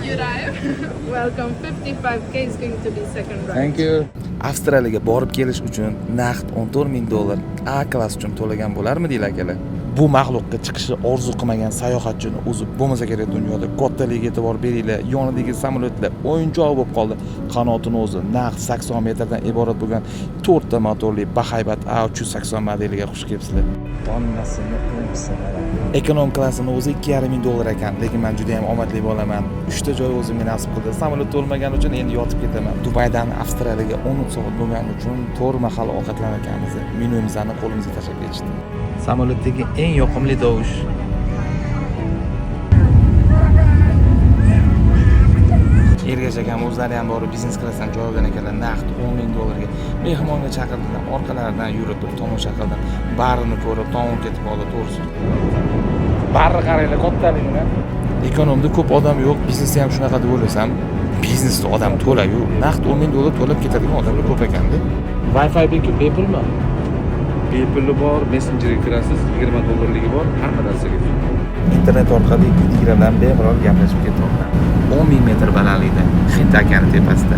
you drive. Welcome. 55k is going to be second ride. Thank you. Avstraliyaga borib kelish uchun naqd $14,000 A klass uchun to'lagan bo'larmidinglar akalar? Bu mag'lubga chiqishni orzu qilmagan sayohatchini o'zi bo'lmasa kerak dunyoda. Kattaligiga e'tibor beringlar. Yonidagi samolyotlar o'yinchoq bo'lib qoldi. Qanotini o'zi naqd 80 metrdan iborat bo'lgan 4 ta motorli bahaybat A380 modeliga xush kelibsizlar. Tonnasini ekonom klassini o'zi $2,500 ekan, lekin men juda ham omadli bo'laman. 3 ta joy o'zimga nasib qildi. Samolyot to'lmagani uchun endi yotib ketaman. Dubaydan Avstraliyaga 13 soat bo'lgani uchun 4 mahal ovqatlanamiz. Menyumizni qo'limizga tashlab ketishdi. Samolyotdagi eng yoqimli tovush. Ergash akam o'zlari ham borib biznes klassdan joy olgan ekanlar, naqd $10,000 ga. Mehmonga chaqirdilar, orqalaridan yurib tomosha qildim. Barini ko'rib, tomon ketib qoldi, to'g'risi. Barni qaranglar, kattaligini. Ekonomda ko'p odam yo'q, biznesda ham shunaqa deb o'ylasam, biznesda odam to'la-yu, naqd $10,000 to'lab ketadigan odamlar ko'p ekanda. Wi-Fi bepulmi? Bepuli bor, Messengerga kirasiz, $20 bor, hamma narsaga. Internet orqali Telegram bilan bemalol gaplashib ketaman. 10,000 metr balandlikda, Hind okeani tepasida.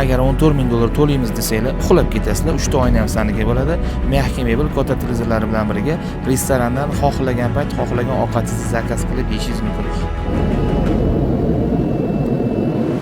Agar $14,000 to'laymiz desanglar, uxlab ketasizlar. 3 ta oyna ham saniga bo'ladi. Mehki mebel katta televizorlari bilan birga restorandan xohlagan payt, xohlagan ovqatingizni zakaz qilib yeyishingiz mumkin.